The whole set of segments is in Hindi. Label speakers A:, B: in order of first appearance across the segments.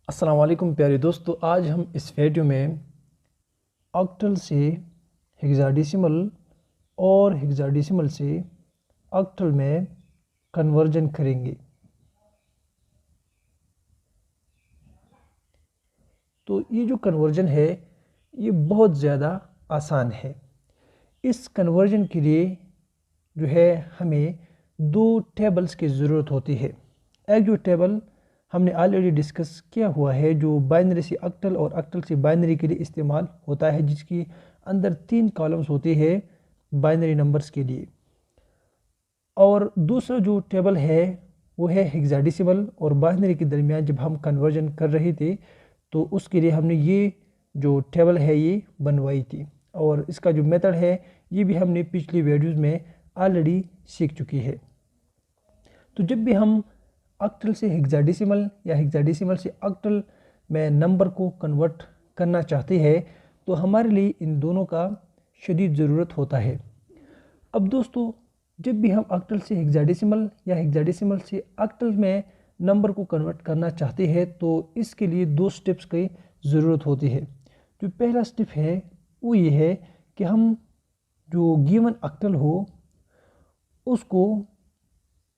A: अस्सलाम वालेकुम प्यारे दोस्तों, आज हम इस वीडियो में ऑक्टल से हेक्साडेसिमल और हेक्साडेसिमल से ऑक्टल में कन्वर्जन करेंगे। तो ये जो कन्वर्जन है ये बहुत ज़्यादा आसान है। इस कन्वर्जन के लिए जो है हमें दो टेबल्स की ज़रूरत होती है। एक जो टेबल हमने ऑलरेडी डिस्कस किया हुआ है जो बाइनरी से ऑक्टल और ऑक्टल से बाइनरी के लिए इस्तेमाल होता है, जिसकी अंदर 3 कॉलम्स होते हैं बाइनरी नंबर्स के लिए। और दूसरा जो टेबल है वो है हेक्साडेसिमल और बाइनरी के दरमियान जब हम कन्वर्जन कर रहे थे तो उसके लिए हमने ये जो टेबल है ये बनवाई थी, और इसका जो मेथड है ये भी हमने पिछली वीडियोज़ में ऑलरेडी सीख चुकी है। तो जब भी हम ऑक्टल से हेक्साडेसिमल या हेक्साडेसिमल से ऑक्टल में नंबर को कन्वर्ट करना चाहते हैं तो हमारे लिए इन दोनों का शदीद ज़रूरत होता है। अब दोस्तों, जब भी हम ऑक्टल से हेक्साडेसिमल या हेक्साडेसिमल से ऑक्टल में नंबर को कन्वर्ट करना चाहते हैं तो इसके लिए 2 स्टेप्स की ज़रूरत होती है। जो पहला स्टेप है वो ये है कि हम जो गिवन ऑक्टल हो उसको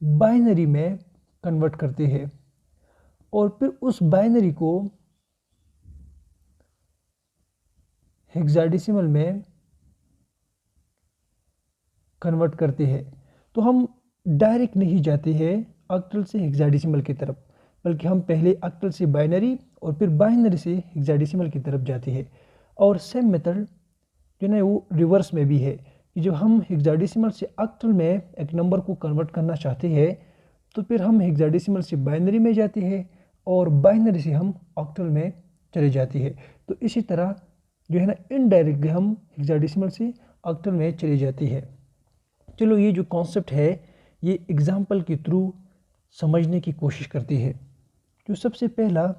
A: बाइनरी में कन्वर्ट करते हैं और फिर उस बाइनरी को हेक्साडेसिमल में कन्वर्ट करते हैं। तो हम डायरेक्ट नहीं जाते हैं ऑक्टल से हेक्साडेसिमल की तरफ, बल्कि हम पहले ऑक्टल से बाइनरी और फिर बाइनरी से हेक्साडेसिमल की तरफ जाते हैं। और सेम मेथड जो है वो रिवर्स में भी है कि जब हम हेक्साडेसिमल से ऑक्टल में एक नंबर को कन्वर्ट करना चाहते हैं तो फिर हम हेक्साडेसिमल से बाइनरी में जाते हैं और बाइनरी से हम ऑक्टल में चले जाते हैं। तो इसी तरह जो है ना इनडायरेक्टली हम हेक्साडेसिमल से ऑक्टल में चले जाते हैं। चलो ये जो कॉन्सेप्ट है ये एग्जाम्पल के थ्रू समझने की कोशिश करते हैं। जो सबसे पहला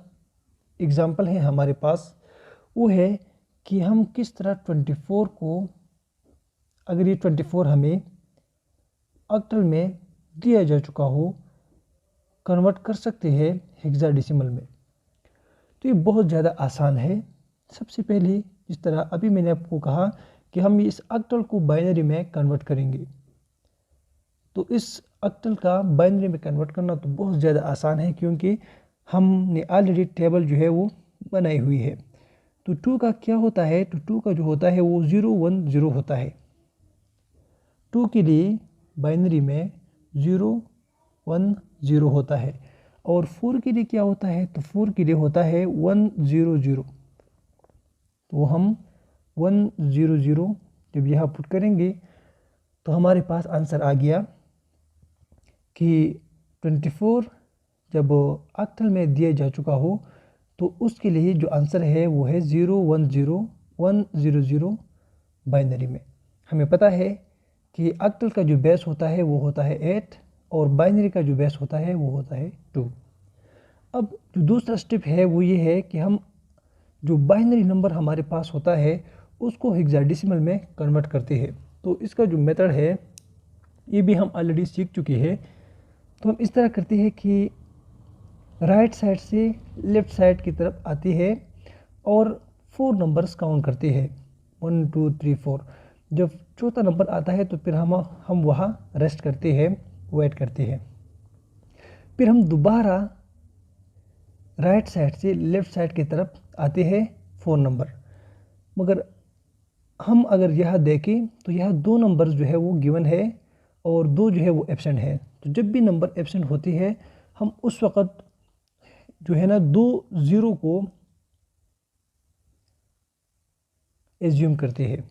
A: एग्जाम्पल है हमारे पास वो है कि हम किस तरह 24 को, अगर ये 24 हमें ऑक्टल में दिया जा चुका हो, कन्वर्ट कर सकते हैं हेक्साडेसिमल में। तो ये बहुत ज़्यादा आसान है। सबसे पहले जिस तरह अभी मैंने आपको कहा कि हम इस ऑक्टल को बाइनरी में कन्वर्ट करेंगे, तो इस ऑक्टल का बाइनरी में कन्वर्ट करना तो बहुत ज़्यादा आसान है क्योंकि हमने ऑलरेडी टेबल जो है वो बनाई हुई है। तो 2 का क्या होता है, तो 2 का जो होता है वो 0 1 0 होता है। 2 के लिए बाइनरी में 0 1 0 होता है। और 4 के लिए क्या होता है, तो 4 के लिए होता है 1 0 0। तो हम 1 0 0 जब यहाँ पुट करेंगे तो हमारे पास आंसर आ गया कि 24 जब ऑक्टल में दिया जा चुका हो तो उसके लिए जो आंसर है वो है 0 1 0 1 0 0 बाइनरी में। हमें पता है कि ऑक्टल का जो बेस होता है वो होता है 8 और बाइनरी का जो बेस होता है वो होता है 2। अब जो दूसरा स्टेप है वो ये है कि हम जो बाइनरी नंबर हमारे पास होता है उसको हेक्साडेसिमल में कन्वर्ट करते हैं। तो इसका जो मेथड है ये भी हम ऑलरेडी सीख चुके हैं। तो हम इस तरह करते हैं कि राइट साइड से लेफ़्ट साइड की तरफ आती है और 4 नंबर्स काउंट करते हैं 1 2 3 4। जब चौथा नंबर आता है तो फिर हम वहाँ रेस्ट करते हैं, वेट करते हैं। फिर हम दोबारा राइट साइड से लेफ़्ट साइड की तरफ आते हैं 4 नंबर। मगर हम अगर यह देखें तो यह 2 नंबर्स जो है वो गिवन है और 2 जो है वो एब्सेंट है। तो जब भी नंबर एब्सेंट होती है हम उस वक़्त जो है ना 2 0 को एज्यूम करते हैं।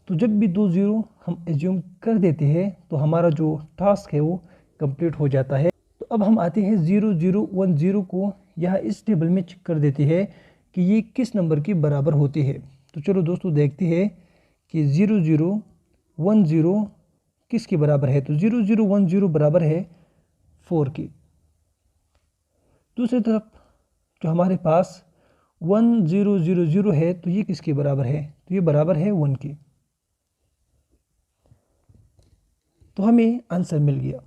A: तो जब भी 2 0 हम एज्यूम कर देते हैं तो हमारा जो टास्क है वो कंप्लीट हो जाता है। तो अब हम आते हैं 0 0 1 0 को यहाँ इस टेबल में चेक कर देते हैं कि ये किस नंबर की बराबर होती है। तो चलो दोस्तों देखते हैं कि 0 0 1 0 किसके बराबर है। तो 0 0 1 0 बराबर है 4 की। दूसरी तरफ जो हमारे पास 1 0 0 0 है तो ये किसके बराबर है, तो ये बराबर है 1 की। तो हमें आंसर मिल गया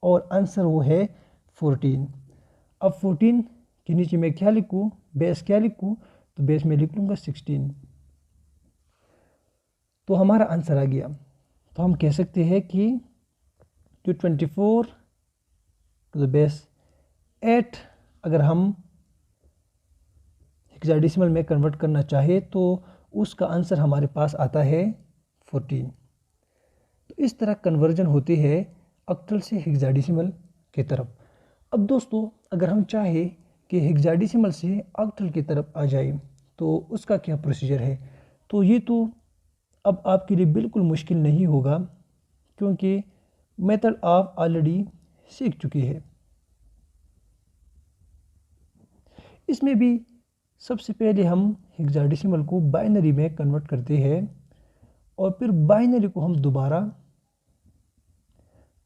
A: और आंसर वो है 14। अब 14 कि नीचे मैं क्या लिखूँ, बेस क्या लिखूँ, तो बेस में लिख लूँगा 16। तो हमारा आंसर आ गया। तो हम कह सकते हैं कि जो 24 टू द बेस 8 अगर हम हेक्साडेसिमल में कन्वर्ट करना चाहे तो उसका आंसर हमारे पास आता है 14। तो इस तरह कन्वर्जन होती है ऑक्टल से हेक्साडेसिमल की तरफ। अब दोस्तों अगर हम चाहे कि हेक्साडेसिमल से ऑक्टल की तरफ आ जाए तो उसका क्या प्रोसीजर है, तो ये तो अब आपके लिए बिल्कुल मुश्किल नहीं होगा, क्योंकि मेथड आप ऑलरेडी सीख चुकी है। इसमें भी सबसे पहले हम हेक्साडेसिमल को बाइनरी में कन्वर्ट करते हैं और फिर बाइनरी को हम दोबारा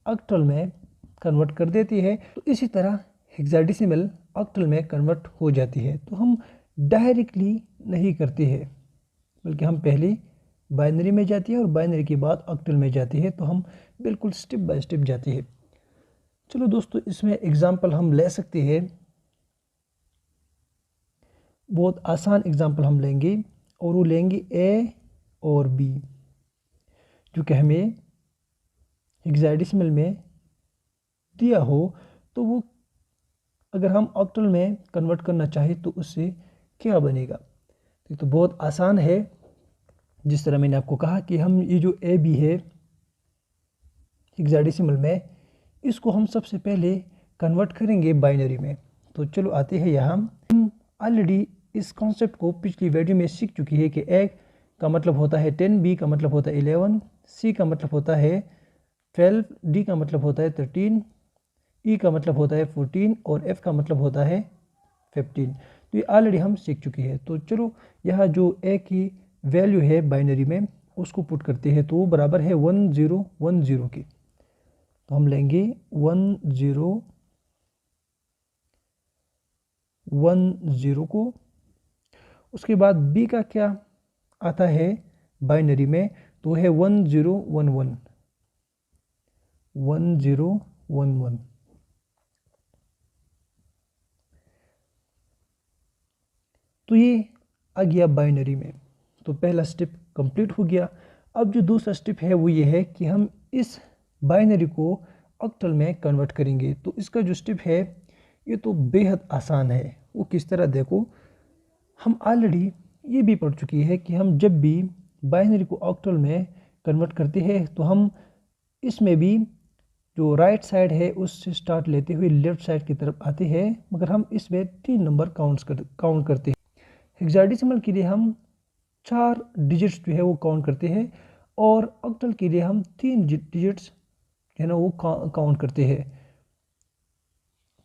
A: ऑक्टल में कन्वर्ट कर देते हैं। तो इसी तरह हेक्साडेसिमल ऑक्टल में कन्वर्ट हो जाती है। तो हम डायरेक्टली नहीं करते हैं, बल्कि हम पहले बाइनरी में जाती है और बाइनरी के बाद ऑक्टल में जाती है। तो हम बिल्कुल स्टेप बाय स्टेप जाती है। चलो दोस्तों इसमें एग्जांपल हम ले सकते हैं, बहुत आसान एग्जांपल हम लेंगे और वो लेंगे ए और बी, जो कि हमें हेक्साडेसिमल में दिया हो। तो वो अगर हम ऑक्टल में कन्वर्ट करना चाहें तो उससे क्या बनेगा। तो बहुत आसान है। जिस तरह मैंने आपको कहा कि हम ये जो ए बी है हेक्साडेसिमल में, इसको हम सबसे पहले कन्वर्ट करेंगे बाइनरी में। तो चलो आते हैं यहाँ। हम ऑलरेडी इस कॉन्सेप्ट को पिछली वीडियो में सीख चुकी है कि ए का मतलब होता है 10, बी का मतलब होता है 11, सी का मतलब होता है 12, डी का मतलब होता है 13, ई का मतलब होता है 14 और एफ का मतलब होता है 15। तो ये ऑलरेडी हम सीख चुकी है। तो चलो यहाँ जो ए की वैल्यू है बाइनरी में उसको पुट करते हैं। तो वो बराबर है 1010 की। तो हम लेंगे 1010 को। उसके बाद बी का क्या आता है बाइनरी में, तो है 1011। तो ये आ गया बाइनरी में। तो पहला स्टेप कंप्लीट हो गया। अब जो दूसरा स्टेप है वो ये है कि हम इस बाइनरी को ऑक्टल में कन्वर्ट करेंगे। तो इसका जो स्टेप है ये तो बेहद आसान है। वो किस तरह, देखो हम ऑलरेडी ये भी पढ़ चुकी है कि हम जब भी बाइनरी को ऑक्टल में कन्वर्ट करते हैं तो हम इसमें भी जो राइट साइड है उससे स्टार्ट लेते हुए लेफ्ट साइड की तरफ आते हैं, मगर हम इसमें 3 नंबर काउंट करते हैं। हेक्साडेसिमल के लिए हम 4 डिजिट्स जो है वो काउंट करते हैं और ऑक्टल के लिए हम 3 डिजिट्स है ना वो काउंट करते हैं।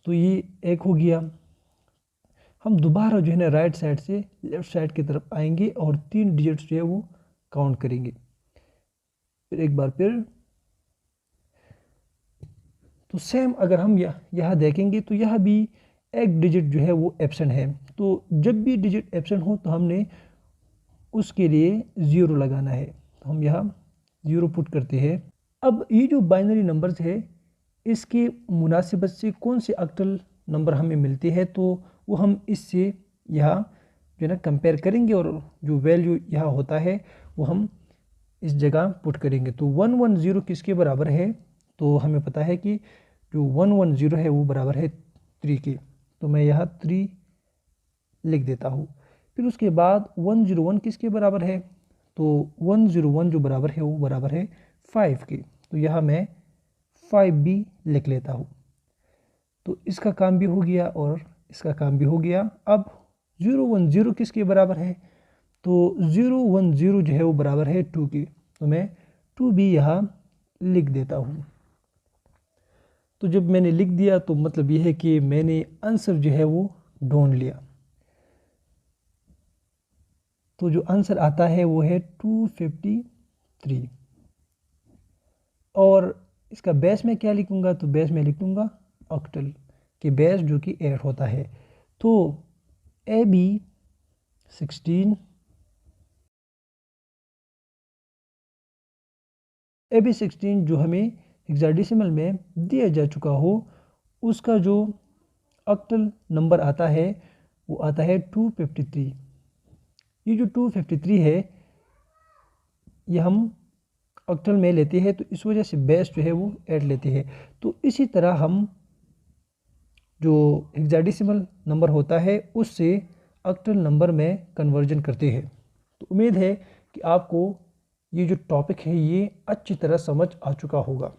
A: तो ये एक हो गया। हम दोबारा जो है ना राइट साइड से लेफ्ट साइड की तरफ आएंगे और 3 डिजिट्स जो है वो काउंट करेंगे। फिर एक बार फिर तो सेम अगर हम यहाँ देखेंगे तो यह भी एक डिजिट जो है वो एब्सेंट है। तो जब भी डिजिट एब्सेंट हो तो हमने उसके लिए 0 लगाना है। तो हम यहाँ 0 पुट करते हैं। अब ये जो बाइनरी नंबर्स है इसके मुनासिबत से कौन से ऑक्टल नंबर हमें मिलते हैं, तो वो हम इससे यहाँ जो है ना कंपेयर करेंगे और जो वैल्यू यहाँ होता है वो हम इस जगह पुट करेंगे। तो 110 किसके बराबर है, तो हमें पता है कि जो 110 है वो बराबर है 3 के। तो मैं यहाँ 3 लिख देता हूँ। फिर उसके बाद 101 किसके बराबर है, तो 101 जो बराबर है वो बराबर है 5 के। तो यहाँ मैं 5 भी लिख लेता हूँ। तो इसका काम भी हो गया और इसका काम भी हो गया। अब 010 किसके बराबर है, तो 010 जो है वो बराबर है 2 की। तो मैं 2 भी यहाँ लिख देता हूँ। तो जब मैंने लिख दिया तो मतलब ये है कि मैंने आंसर जो है वो ढूंढ लिया। तो जो आंसर आता है वो है 253। और इसका बेस में क्या लिखूंगा, तो बेस में लिखूंगा ऑक्टल कि बेस जो कि 8 होता है। तो ए बी 16 जो हमें हेक्साडेसिमल में दिया जा चुका हो उसका जो ऑक्टल नंबर आता है वो आता है 253। ये जो 253 है ये हम ऑक्टल में लेते हैं, तो इस वजह से बेस जो है वो 8 लेते हैं। तो इसी तरह हम जो हेक्साडेसिमल नंबर होता है उससे ऑक्टल नंबर में कन्वर्जन करते हैं। तो उम्मीद है कि आपको ये जो टॉपिक है ये अच्छी तरह समझ आ चुका होगा।